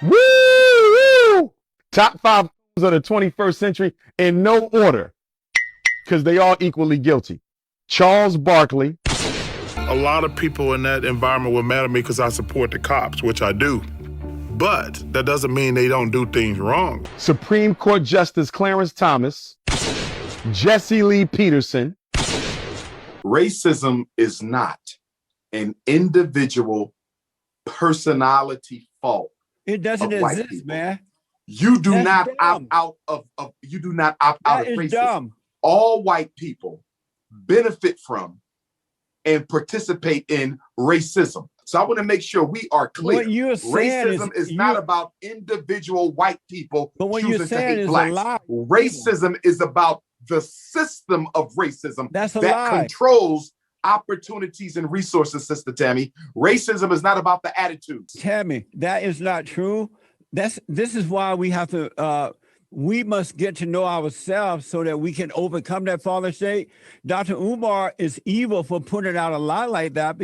Woo! Top 5 of the 21st century in no order, because they all equally guilty. Charles Barkley. A lot of people in that environment were mad at me because I support the cops, which I do. But that doesn't mean they don't do things wrong. Supreme Court Justice Clarence Thomas. Jesse Lee Peterson. Racism is not an individual personality fault. It doesn't exist, man. You do That's not dumb. opt out of you do not opt out That of is racism. dumb. All white people benefit from and participate in racism. So I want to make sure we are clear. What you're saying Racism is not about individual white people But what you're choosing to saying hate is a blacks. lie. Racism is about the system of racism That's a that lie. controls opportunities and resources, Sister Tammy. Racism is not about the attitudes. Tammy, that is not true. This is why we have to we must get to know ourselves so that we can overcome that fallen state. DR.UMAR is evil for putting out a lie like that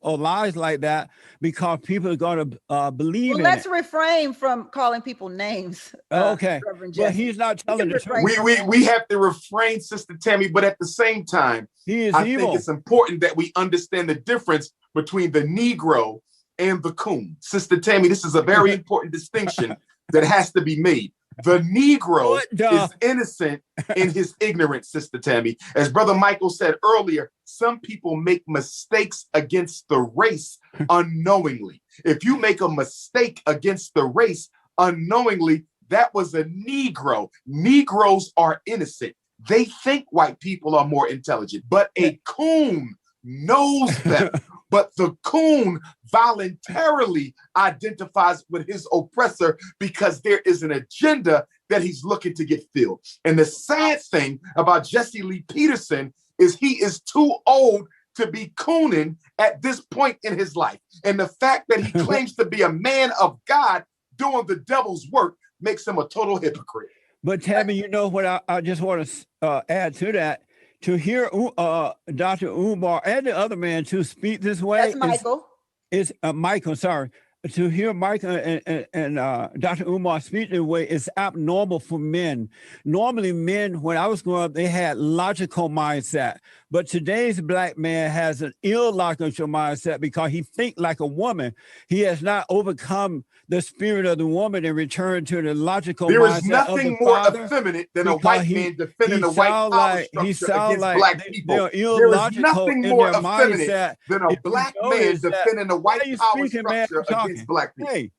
or lies like that because people are going to believe in let's it. refrain from calling people names. Okay, Reverend but Jesse. he's not telling the truth. We have to refrain, Sister Tammy, but at the same time, He is I evil. think it's important that we understand the difference between the Negro and the coon. Sister Tammy, this is a very important distinction that has to be made. The Negro is innocent in his ignorance, Sister Tammy. As Brother Michael said earlier, some people make mistakes against the race unknowingly. If you make a mistake against the race unknowingly, that was a Negro. Negroes are innocent. They think white people are more intelligent, but a coon knows better. But the coon voluntarily identifies with his oppressor because there is an agenda that he's looking to get filled. And the sad thing about Jesse Lee Peterson is he is too old to be cooning at this point in his life. And the fact that he claims to be a man of God doing the devil's work makes him a total hypocrite. But Tammy, you know what I just want to add to that? To hear DR.UMAR and the other man to speak this way. That's Michael. Is Michael, sorry. To hear Michael and DR.UMAR speak this way is abnormal for men. Normally men, when I was growing up, they had logical mindset. But today's black man has an illogical mindset because he thinks like a woman. He has not overcome the spirit of the woman and returned to the logical mindset. There is nothing more effeminate than a white man defending the white power structure against black people. There is nothing more effeminate than a black man defending the white power structure against black people. Hey,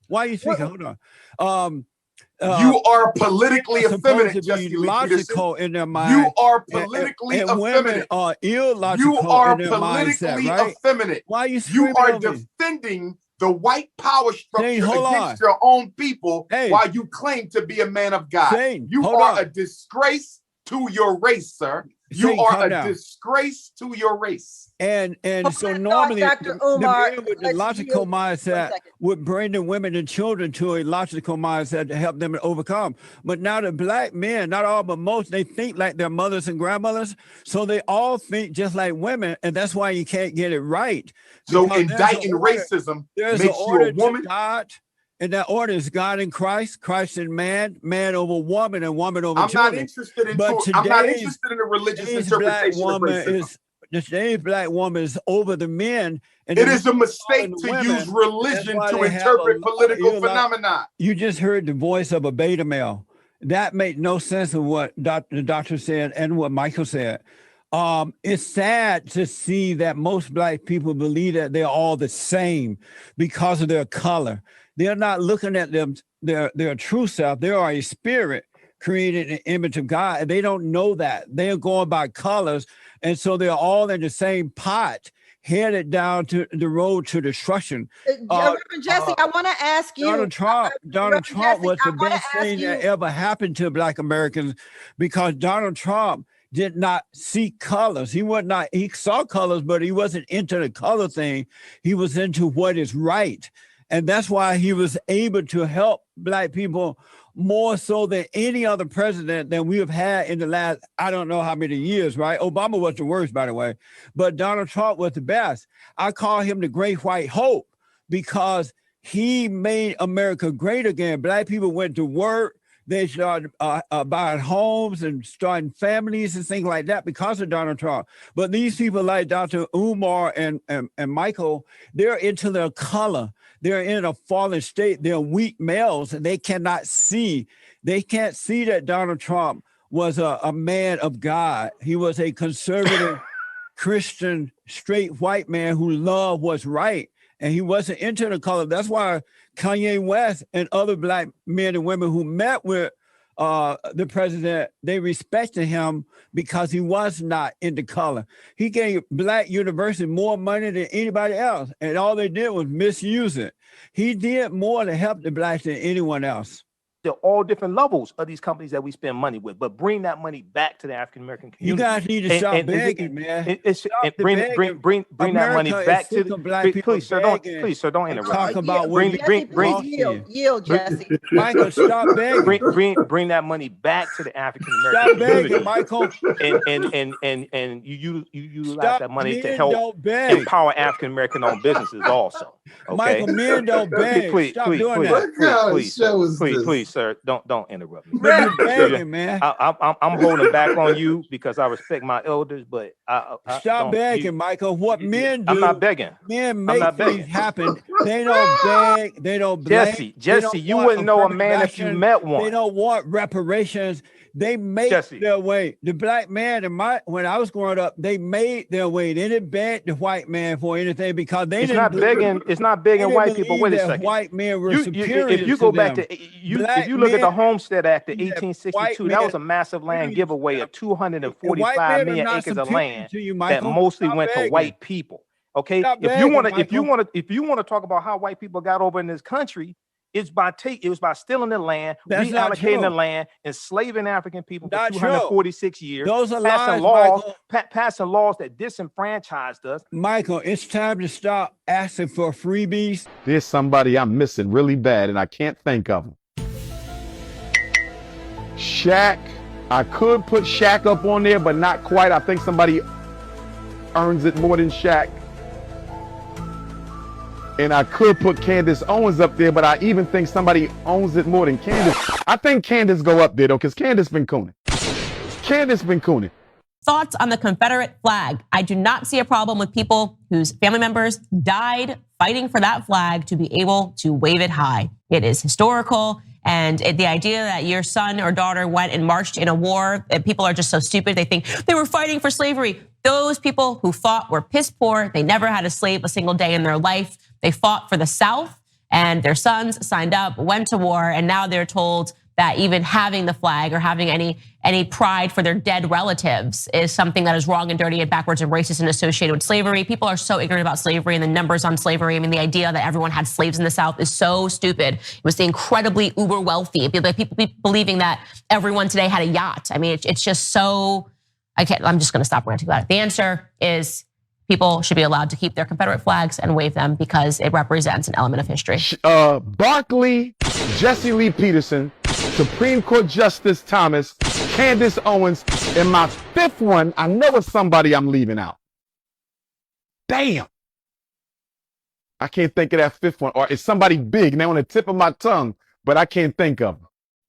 why are you speaking? Hold on. You are politically effeminate, Jesse Lee logical in their mind. You are politically and effeminate. Women are illogical You are in their politically mindset, right? effeminate. Why are you You screaming are over me? defending the white power structure Zane, hold against on. your own people Hey. while you claim to be a man of God. Zane, You hold are on. a disgrace to your race, sir. You Zane, are calm a down. disgrace to your race. And so on, normally Dr. the Umar, men with the let's logical yield for a mindset second. would bring the women and children to a logical mindset to help them to overcome. But now the black men, not all but most, they think like their mothers and grandmothers. So they all think just like women, and that's why you can't get it right. So Because indicting racism there's makes an you order a woman. to God, and that order is God in Christ, Christ in man, man over woman, and woman over I'm not children. interested in. But I'm not today's- interested in the religious Today's black interpretation of woman racism. today's black woman is over the men. And It the is a men mistake are to women. use religion That's why to they have interpret a- political you know, phenomena. You just heard the voice of a beta male. That made no sense of what the doctor said and what Michael said. It's sad to see that most black people believe that they're all the same because of their color. They're not looking at them, their true self. They are a spirit created in the image of God, and they don't know that. They're going by colors, and so they're all in the same pot, headed down to the road to destruction. Reverend Jesse, I want to ask you. Donald Trump Jesse, was I the wanna best ask thing that you- ever happened to Black Americans because Donald Trump did not see colors. He saw colors, but he wasn't into the color thing. He was into what is right. And that's why he was able to help Black people more so than any other president that we have had in the last, I don't know how many years, right? Obama was the worst, by the way, but Donald Trump was the best. I call him the great white hope because he made America great again. Black people went to work. They started buying homes and starting families and things like that because of Donald Trump. But these people like DR.UMAR and Michael, they're into their color. They're in a fallen state. They're weak males, and they cannot see. They can't see that Donald Trump was a man of God. He was a conservative, Christian, straight white man who loved what's right. And he wasn't into the color. That's why Kanye West and other Black men and women who met with the president, they respected him because he was not into color. He gave Black universities more money than anybody else, and all they did was misuse it. He did more to help the Blacks than anyone else. They're all different levels of these companies that we spend money with, but bring that money back to the African American community. You guys need to stop begging, man. Bring that money back to the Black people. Please, sir, don't interrupt. Talk about yield, Jesse. Michael, stop begging. Bring that money back to the African American community. Stop begging, Michael. And you utilize that money to help empower African American owned businesses also. Okay? Michael, men don't beg. Stop doing that. Please, sir, don't interrupt me. But you're begging, man. I'm holding back on you because I respect my elders, but stop begging, Michael. What men do? I'm not begging. Men make things happen. They don't beg. They don't blame. Jesse, you wouldn't know a man if you met one. They don't want reparations. They make their way. The Black man when I was growing up, they made their way. They didn't beg the white man for anything because they didn't. It's not begging white people. Wait a second. White men were superior. If you go back to if you look at the Homestead Act of 1862, that was a massive land giveaway of 245 million acres of land that mostly went to white people. Okay, if you want to talk about how white people got over in this country, it was by stealing the land, reallocating the land, enslaving African people for 246 years, those are lies, passing laws that disenfranchised us. Michael, it's time to stop asking for freebies. There's somebody I'm missing really bad, and I can't think of him. Shaq. I could put Shaq up on there, but not quite. I think somebody earns it more than Shaq. And I could put Candace Owens up there, but I even think somebody owns it more than Candace. I think Candace go up there, though, because Candace been cooning. Thoughts on the Confederate flag? I do not see a problem with people whose family members died fighting for that flag to be able to wave it high. It is historical. And the idea that your son or daughter went and marched in a war, people are just so stupid. They think they were fighting for slavery. Those people who fought were piss poor. They never had a slave a single day in their life. They fought for the South, and their sons signed up, went to war, and now they're told that even having the flag or having any pride for their dead relatives is something that is wrong and dirty and backwards and racist and associated with slavery. People are so ignorant about slavery and the numbers on slavery. I mean, the idea that everyone had slaves in the South is so stupid. It was the incredibly uber wealthy. People believing that everyone today had a yacht. I mean, it's just so, I'm just gonna stop ranting about it. The answer is people should be allowed to keep their Confederate flags and wave them because it represents an element of history. Barkley, Jesse Lee Peterson, Supreme Court Justice Thomas, Candace Owens, and my fifth one, I know it's somebody I'm leaving out. Damn. I can't think of that fifth one. Or it's somebody big, now on the tip of my tongue, but I can't think of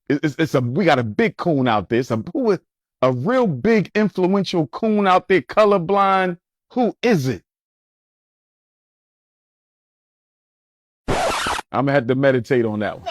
them. We got a big coon out there. A real big influential coon out there, colorblind. Who is it? I'm gonna have to meditate on that one.